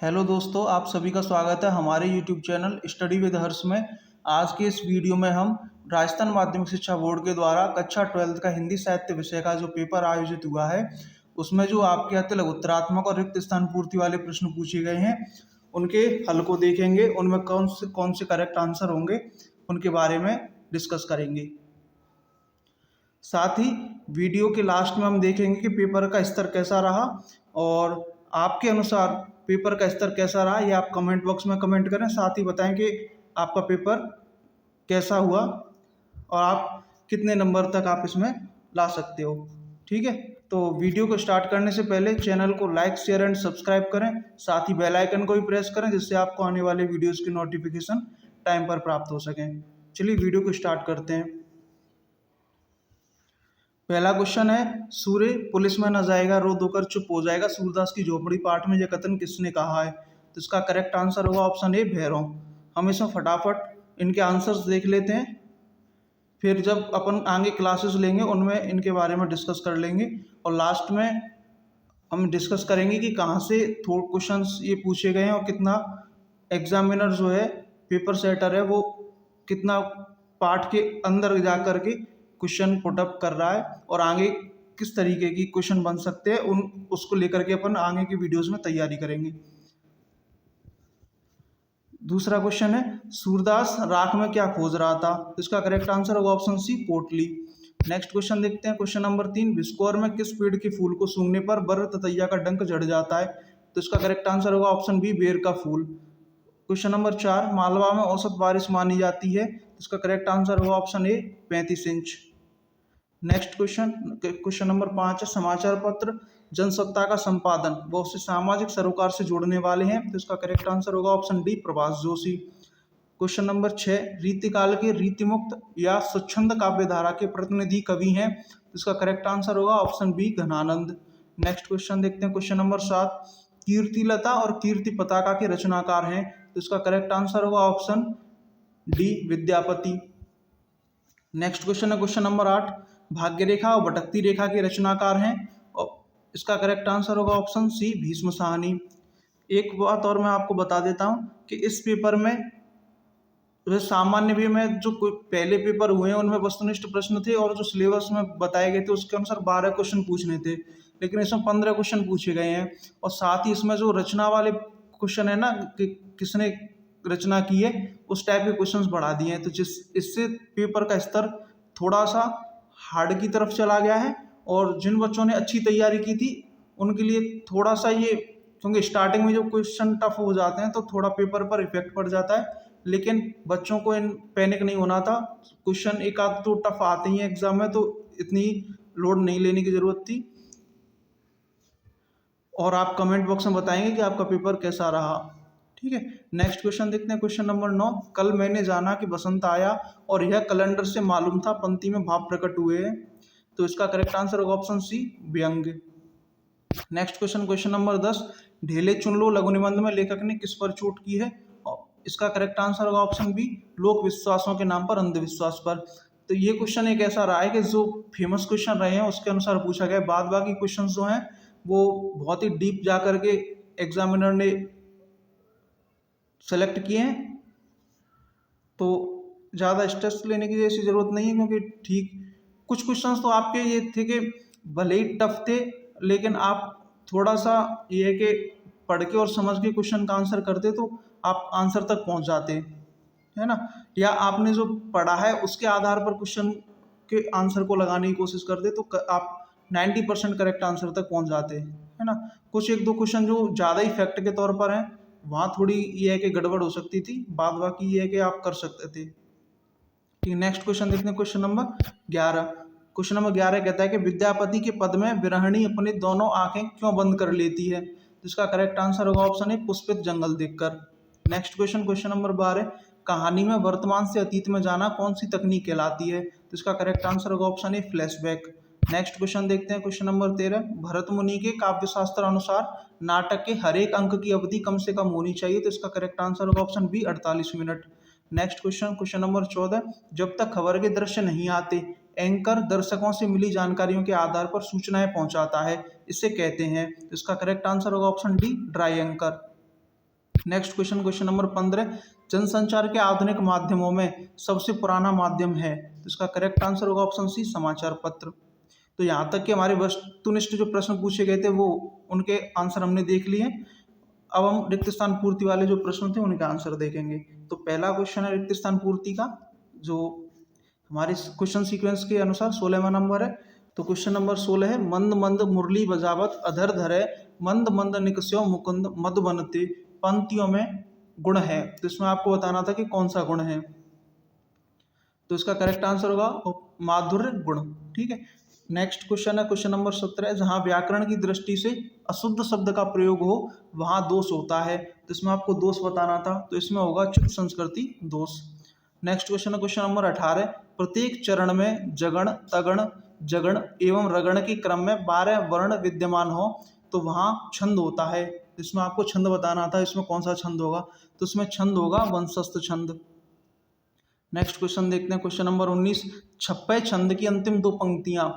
Hello दोस्तों, आप सभी का स्वागत है हमारे यूट्यूब चैनल स्टडी विद हर्ष में। आज के इस वीडियो में हम राजस्थान माध्यमिक शिक्षा बोर्ड के द्वारा कक्षा 12 का हिंदी साहित्य विषय का जो पेपर आयोजित हुआ है, उसमें जो आपके अतिलक उत्तरात्मक और रिक्त स्थान पूर्ति वाले प्रश्न पूछे गए हैं, उनके हल को देखेंगे। उनमें कौन से करेक्ट आंसर होंगे, उनके बारे में डिस्कस करेंगे। साथ ही वीडियो के लास्ट में हम देखेंगे कि पेपर का स्तर कैसा रहा और आपके अनुसार पेपर का स्तर कैसा रहा, ये आप कमेंट बॉक्स में कमेंट करें। साथ ही बताएं कि आपका पेपर कैसा हुआ और आप कितने नंबर तक आप इसमें ला सकते हो। ठीक है, तो वीडियो को स्टार्ट करने से पहले चैनल को लाइक, शेयर एंड सब्सक्राइब करें। साथ ही बेल आइकन को भी प्रेस करें, जिससे आपको आने वाले वीडियोस की नोटिफिकेशन टाइम पर प्राप्त हो सकें। चलिए वीडियो को स्टार्ट करते हैं। पहला क्वेश्चन है, सूर्य पुलिस में न जाएगा, रो धोकर चुप हो जाएगा, सूरदास की झोपड़ी पाठ में यह कथन किसने कहा है? तो इसका करेक्ट आंसर होगा ऑप्शन ए, भैरव। हम इसमें फटाफट इनके आंसर्स देख लेते हैं, फिर जब अपन आगे क्लासेस लेंगे उनमें इनके बारे में डिस्कस कर लेंगे और लास्ट में हम डिस्कस करेंगे कि कहाँ से थोड़े क्वेश्चंस ये पूछे गए हैं और कितना एग्जामिनर जो है, पेपर सेटर है, वो कितना पार्ट के अंदर जा कर के क्वेश्चन पुटअप कर रहा है और आगे किस तरीके की क्वेश्चन बन सकते हैं, उसको लेकर के अपन आगे की वीडियोस में तैयारी करेंगे। दूसरा क्वेश्चन है, सूरदास राख में क्या खोज रहा था? तो इसका करेक्ट आंसर होगा ऑप्शन सी, पोटली। नेक्स्ट क्वेश्चन देखते हैं, क्वेश्चन नंबर 3, बिस्कोर में किस पेड़ के फूल को सूंघने पर बर ततैया का डंक जड़ जाता है? तो इसका करेक्ट आंसर होगा ऑप्शन बी, बेर का फूल। क्वेश्चन नंबर 4, मालवा में औसत बारिश मानी जाती है? तो इसका करेक्ट आंसर होगा option A, 35 inch. Next question number 5 है, समाचार पत्र जनसत्ता का संपादन बहुत से सामाजिक सरोकार से जोड़ने वाले हैं? तो इसका करेक्ट आंसर होगा option D, Prabhas Joshi. Question number 6, रीतिकाल के रीतिमुक्त या स्वच्छंद काव्य धारा के प्रतिनिधि कवि हैं? तो इसका करेक्ट आंसर होगा option B, Ghananand. Next question देखते हैं, क्वेश्चन नंबर 7, कीर्तिलता और कीर्ति पताका के रचनाकार हैं? तो इसका करेक्ट आंसर होगा option D, Vidyapati. Next question है क्वेश्चन नंबर 8, भाग्य रेखा और भटकती रेखा के रचनाकार हैं? और इसका करेक्ट आंसर होगा ऑप्शन सी, भीष्म साहनी। एक बात और मैं आपको बता देता हूं कि इस पेपर में सामान्य भी में जो पहले पेपर हुए हैं उनमें वस्तुनिष्ठ प्रश्न थे और जो सिलेबस में बताए गए थे उसके अनुसार 12 क्वेश्चन पूछने थे, लेकिन इसमें 15 क्वेश्चन पूछे गए हैं। और साथ ही इसमें जो रचना वाले क्वेश्चन है ना, कि किसने रचना की है, उस टाइप के क्वेश्चंस बढ़ा दिए हैं, तो इससे पेपर का स्तर थोड़ा सा हार्ड की तरफ चला गया है। और जिन बच्चों ने अच्छी तैयारी की थी उनके लिए थोड़ा सा ये, क्योंकि स्टार्टिंग में जो क्वेश्चन टफ हो जाते हैं तो थोड़ा पेपर पर इफेक्ट पड़ जाता है, लेकिन बच्चों को इन पैनिक नहीं होना था। क्वेश्चन एक आध तो टफ आते ही हैं एग्जाम में, तो इतनी लोड नहीं लेने की जरूरत थी। और आप कमेंट बॉक्स में बताएंगे कि आपका पेपर कैसा रहा। ठीक है, नेक्स्ट क्वेश्चन देखते हैं, क्वेश्चन नंबर 9, कल मैंने जाना कि बसंत आया और यह कैलेंडर से मालूम था, पंक्ति में भाव प्रकट हुए हैं? तो इसका करेक्ट आंसर होगा ऑप्शन सी, व्यंग। नेक्स्ट क्वेश्चन नंबर 10, ढेले चुन लो लघु निबंध में लेखक ने किस पर चोट की है? और इसका करेक्ट आंसर होगा ऑप्शन बी, लोक विश्वासों के नाम पर अंधविश्वास पर। तो ये क्वेश्चन एक ऐसा रहा है कि जो फेमस क्वेश्चन रहे हैं उसके अनुसार पूछा गया। बाद बाकी क्वेश्चन जो हैं वो बहुत ही डीप जा करके एग्जामिनर ने सेलेक्ट किए हैं, तो ज़्यादा स्ट्रेस लेने की जैसी ज़रूरत नहीं है, क्योंकि ठीक कुछ क्वेश्चंस तो आपके ये थे कि भले ही टफ थे, लेकिन आप थोड़ा सा ये है कि पढ़ के और समझ के क्वेश्चन का आंसर करते तो आप आंसर तक पहुंच जाते, है ना। या आपने जो पढ़ा है उसके आधार पर क्वेश्चन के आंसर को लगाने की कोशिश करते तो आप 90% करेक्ट आंसर तक पहुंच जाते, है ना। कुछ एक दो क्वेश्चन जो ज़्यादा ही फैक्ट के तौर पर हैं, वहाँ थोड़ी ये है कि गड़बड़ हो सकती थी, बाद बाकी ये है कि आप कर सकते थे। ठीक, नेक्स्ट क्वेश्चन देखते हैं, क्वेश्चन नंबर 11। क्वेश्चन नंबर 11 कहता है कि विद्यापति के पद में विरहिणी अपनी दोनों आंखें क्यों बंद कर लेती है? तो इसका करेक्ट आंसर होगा ऑप्शन ए, पुष्पित जंगल देखकर। नेक्स्ट क्वेश्चन नंबर 12, कहानी में वर्तमान से अतीत में जाना कौन सी तकनीक कहलाती है? तो इसका करेक्ट आंसर होगा option A, flashback. Next question देखते हैं, क्वेश्चन नंबर 13, भरत मुनि के काव्यशास्त्र अनुसार नाटक के हर एक अंक की अवधि कम से कम होनी चाहिए? तो इसका करेक्ट आंसर होगा option B, 48 minute. Next question number 14, जब तक खबर के दृश्य नहीं आते एंकर दर्शकों से मिली जानकारियों के आधार पर सूचनाएं पहुंचाता है, इसे कहते हैं? तो इसका करेक्ट आंसर होगा option D, dry anchor. Next question, question number 15, जनसंचार के आधुनिक माध्यमों में सबसे पुराना माध्यम है, तो इसका करेक्ट आंसर होगा ऑप्शन सी, समाचार पत्र। तो यहाँ तक कि हमारे वस्तुनिष्ठ जो प्रश्न पूछे गए थे वो उनके आंसर हमने देख लिए। अब हम रिक्त स्थान पूर्ति वाले जो प्रश्न थे उनके आंसर देखेंगे। तो पहला क्वेश्चन है रिक्त स्थान पूर्ति का, जो हमारे क्वेश्चन सीक्वेंस के अनुसार 16वां नंबर है। तो क्वेश्चन नंबर 16 है, मंद मंद मुरली बजावत अधर धरे मंद मंद निकस्यो मुकुंद मद बनते, पंक्तियों में गुण है। तो इसमें आपको बताना था कि कौन सा गुण है। तो इसका करेक्ट आंसर होगा माधुर्य गुण। ठीक है। नेक्स्ट क्वेश्चन है क्वेश्चन नंबर 17, जहां व्याकरण की दृष्टि से अशुद्ध शब्द का प्रयोग हो वहां दोष होता है। तो इसमें आपको दोष बताना था, तो इसमें होगा च्युत संस्कृति दोष। नेक्स्ट क्वेश्चन है क्वेश्चन नंबर 18, प्रत्येक चरण में जगण तगण जगण एवं रगण के क्रम में 12 वर्ण विद्यमान हो तो वहां छंद होता है। इसमें आपको छंद बताना था, इसमें कौन सा छंद होगा। तो इसमें छंद होगा वंशस्थ छंद। नेक्स्ट क्वेश्चन देखते हैं क्वेश्चन नंबर 19, छप्पे छंद की अंतिम दो पंक्तियां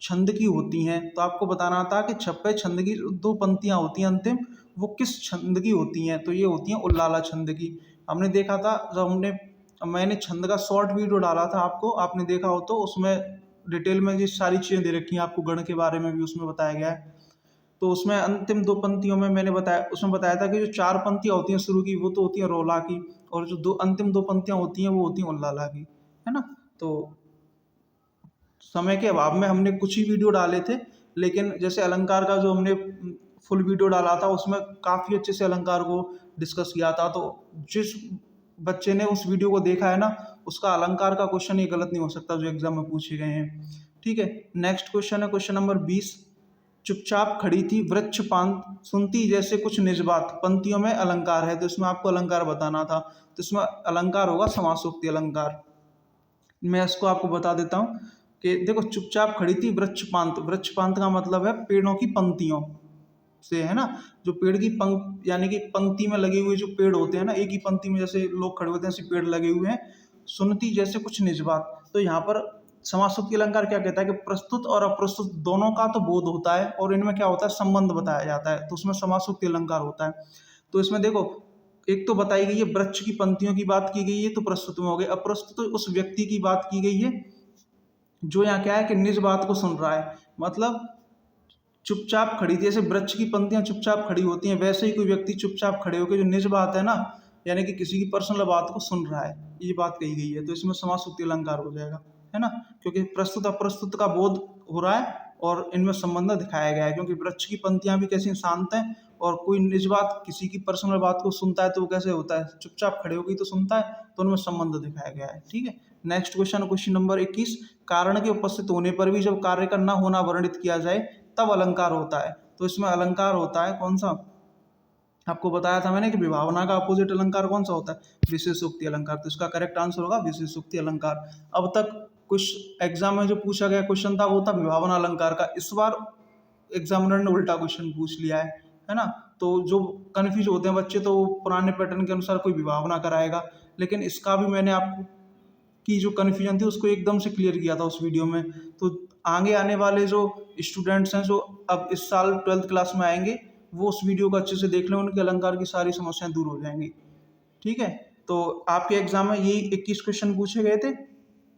छंद की होती हैं। तो आपको बताना था कि छप्पे छंद की दो पंक्तियां होती हैं अंतिम, वो किस छंद की होती हैं। तो ये होती हैं उल्लाला छंद की। हमने देखा था जब मैंने छंद का शॉर्ट वीडियो डाला था आपको, आपने देखा हो तो उसमें डिटेल में ये सारी चीज़ें दे रखी हैं, आपको गण के बारे में भी उसमें बताया गया है। तो उसमें अंतिम दो पंक्तियों में मैंने बताया, उसमें बताया था कि जो 4 पंक्तियां होती हैं शुरू की वो तो होती हैं रोला की, और जो दो अंतिम दो पंक्तियां होती हैं वो होती हैं उल्लाला की, है ना। तो समय के अभाव में हमने कुछ ही वीडियो डाले थे, लेकिन जैसे अलंकार का जो हमने फुल वीडियो डाला था उसमें काफ़ी अच्छे से अलंकार को डिस्कस किया था। तो जिस बच्चे ने उस वीडियो को देखा है ना, उसका अलंकार का क्वेश्चन ये गलत नहीं हो सकता जो एग्जाम में पूछे गए हैं। ठीक है। नेक्स्ट क्वेश्चन है क्वेश्चन नंबर 20, चुपचाप खड़ी थी वृक्ष पांत सुनती जैसे कुछ निज बात, पंक्तियों में अलंकार है। तो इसमें आपको अलंकार बताना था, तो इसमें अलंकार होगा समासोक्ति अलंकार। मैं इसको आपको बता देता हूँ कि देखो, चुपचाप खड़ी थी वृक्ष पांत, वृक्ष पांत का मतलब है पेड़ों की पंक्तियों से, है ना। जो पेड़ की यानी कि पंक्ति में लगे हुए जो पेड़ होते हैं ना, एक ही पंक्ति में जैसे लोग खड़े होते हैं ऐसे पेड़ लगे हुए हैं, सुनती जैसे कुछ निज बात। तो यहाँ पर समासोक्ति अलंकार क्या कहता है कि प्रस्तुत और अप्रस्तुत दोनों का तो बोध होता है और इनमें क्या होता है, संबंध बताया जाता है, तो उसमें समासोक्ति अलंकार होता है। तो इसमें देखो, एक तो बताई गई है वृक्ष की पंक्तियों की बात की गई है, तो प्रस्तुत में हो गए। अप्रस्तुत उस व्यक्ति की बात की गई है जो यहाँ क्या है कि निज बात को सुन रहा है। मतलब चुपचाप खड़ी थी, जैसे वृक्ष की पंक्तियां चुपचाप खड़ी होती हैं, वैसे ही कोई व्यक्ति चुपचाप खड़े होकर जो निज बात है ना, यानी कि किसी की पर्सनल बात को सुन रहा है, ये बात कही गई है। तो इसमें समासोक्ति अलंकार हो जाएगा, है ना, क्योंकि प्रस्तुत अप्रस्तुत का बोध हो रहा है और इनमें संबंध दिखाया गया है। क्योंकि वृक्ष की पंक्तियां भी कैसी शांत हैं, और कोई निज बात किसी की पर्सनल बात को सुनता है तो वो कैसे होता है, चुपचाप खड़े होकर तो सुनता है, तो उनमें संबंध दिखाया गया है। ठीक है। नेक्स्ट क्वेश्चन, क्वेश्चन नंबर 21, कारण के उपस्थित होने पर भी जब कार्य का न होना वर्णित किया जाए तब अलंकार होता है। तो इसमें अलंकार होता है कौन सा, आपको बताया था मैंने कि विभावना का अपोजिट अलंकार कौन सा होता है, विशेषोक्ति अलंकार। तो इसका करेक्ट आंसर होगा विशेषोक्ति अलंकार। अब तक कुछ एग्जाम में जो पूछा गया क्वेश्चन था वो था विभावना अलंकार का, इस बार एग्जामिनर ने उल्टा क्वेश्चन पूछ लिया है ना। तो जो कन्फ्यूज होते हैं बच्चे तो पुराने पैटर्न के अनुसार कोई विभावना कराएगा, लेकिन इसका भी मैंने आपको की जो कन्फ्यूजन थी उसको एकदम से क्लियर किया था उस वीडियो में। तो आगे आने वाले जो स्टूडेंट्स हैं जो अब इस साल 12th क्लास में आएंगे वो उस वीडियो को अच्छे से देख लें, उनके अलंकार की सारी समस्याएं दूर हो जाएंगी। ठीक है। तो आपके एग्जाम में यही 21 क्वेश्चन पूछे गए थे,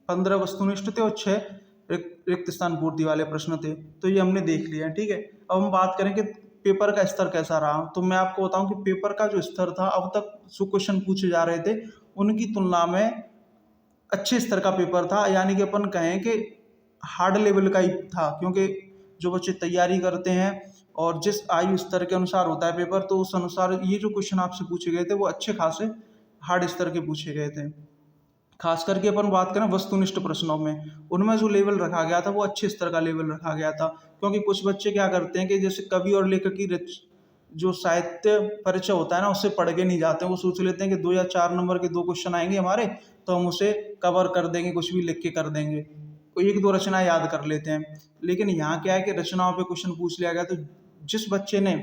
15 वस्तुनिष्ठ थे और 6 रिक्त स्थान पूर्ति वाले प्रश्न थे। तो ये हमने देख लिया है। ठीक है। अब हम बात करें कि पेपर का स्तर कैसा रहा। तो मैं आपको बताऊं कि पेपर का जो स्तर था, अब तक जो क्वेश्चन पूछे जा रहे थे उनकी तुलना में अच्छे स्तर का पेपर था, यानी कि अपन कहें कि हार्ड लेवल का ही था। क्योंकि जो बच्चे तैयारी करते हैं और जिस आयु स्तर के अनुसार होता है पेपर, तो उस अनुसार ये जो क्वेश्चन आपसे पूछे गए थे वो अच्छे खासे हार्ड स्तर के पूछे गए थे। खास करके अपन बात करें वस्तुनिष्ठ प्रश्नों में, उनमें जो लेवल रखा गया था वो अच्छे स्तर का लेवल रखा गया था। क्योंकि कुछ बच्चे क्या करते हैं कि जैसे कवि और लेखक की जो साहित्य परिचय होता है ना, उससे पढ़ के नहीं जाते हैं। वो सोच लेते हैं कि 2 या 4 नंबर के 2 क्वेश्चन आएंगे हमारे, तो हम उसे कवर कर देंगे, कुछ भी लिख के कर देंगे, कोई 1-2 रचना याद कर लेते हैं। लेकिन यहाँ क्या है कि रचनाओं पे क्वेश्चन पूछ लिया गया। तो जिस बच्चे ने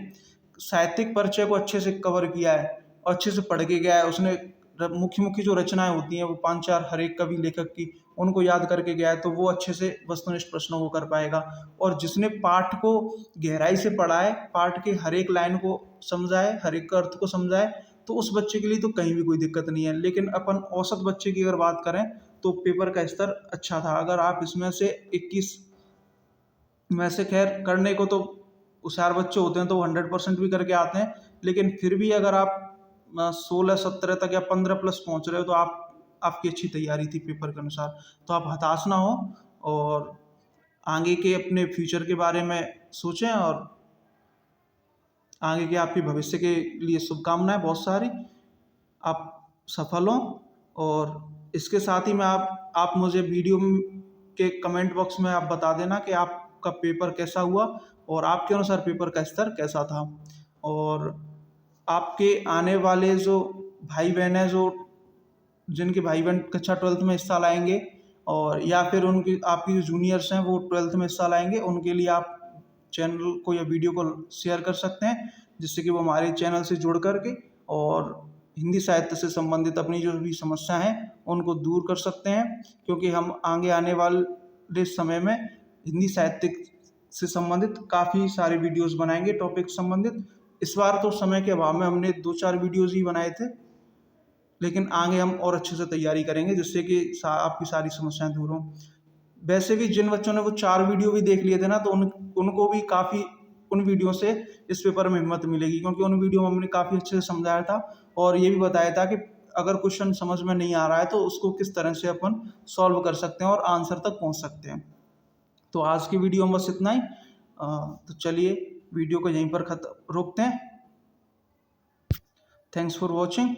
साहित्यिक परिचय को अच्छे से कवर किया है और अच्छे से पढ़ के गया है, उसने मुख्य मुख्य जो रचनाएं होती हैं वो 5-4 हर एक कवि लेखक की, उनको याद करके गया है, तो वो अच्छे से वस्तुनिष्ठ प्रश्नों को कर पाएगा। और जिसने पाठ को गहराई से पढ़ा है, पाठ के हर एक लाइन को समझा है, हर एक अर्थ को समझा है, तो उस बच्चे के लिए तो कहीं भी कोई दिक्कत नहीं है। लेकिन अपन औसत बच्चे की अगर बात करें तो पेपर का स्तर अच्छा था। अगर आप इसमें से 21 में से खैर करने को तो होशियार बच्चे होते हैं तो वो 100% भी करके आते हैं, लेकिन फिर भी अगर आप 16-17 तक या 15+ पहुंच रहे हो तो आपकी अच्छी तैयारी थी पेपर के अनुसार। तो आप हताश ना हो और आगे के अपने फ्यूचर के बारे में सोचें और आगे के आपके भविष्य के लिए शुभकामनाएं बहुत सारी। आप सफल हों। और इसके साथ ही मैं आप मुझे वीडियो के कमेंट बॉक्स में आप बता देना कि आपका पेपर कैसा हुआ और आपके अनुसार पेपर का स्तर कैसा था। और आपके आने वाले जो भाई बहन हैं, जो जिनके भाई बहन कक्षा 12th में हिस्सा लाएंगे और या फिर उनकी आपकी जो जूनियर्स हैं वो 12th में हिस्सा लाएंगे, उनके लिए आप चैनल को या वीडियो को शेयर कर सकते हैं, जिससे कि वो हमारे चैनल से जुड़ करके और हिंदी साहित्य से संबंधित अपनी जो भी समस्या हैं उनको दूर कर सकते हैं। क्योंकि हम आगे आने वाले समय में हिंदी साहित्य से संबंधित काफ़ी सारे वीडियोस बनाएंगे टॉपिक संबंधित। इस बार तो समय के अभाव में हमने 2-4 वीडियोस ही बनाए थे, लेकिन आगे हम और अच्छे से तैयारी करेंगे जिससे कि आपकी सारी समस्याएं दूर हों। वैसे भी जिन बच्चों ने वो 4 वीडियो भी देख लिए थे ना, तो उनको भी काफ़ी उन वीडियो से इस पेपर में हिम्मत मिलेगी, क्योंकि उन वीडियो में हमने काफ़ी अच्छे से समझाया था और ये भी बताया था कि अगर क्वेश्चन समझ में नहीं आ रहा है तो उसको किस तरह से अपन सॉल्व कर सकते हैं और आंसर तक पहुंच सकते हैं। तो आज की वीडियो में बस इतना ही। तो चलिए वीडियो को यहीं पर रोकते हैं। Thanks for watching.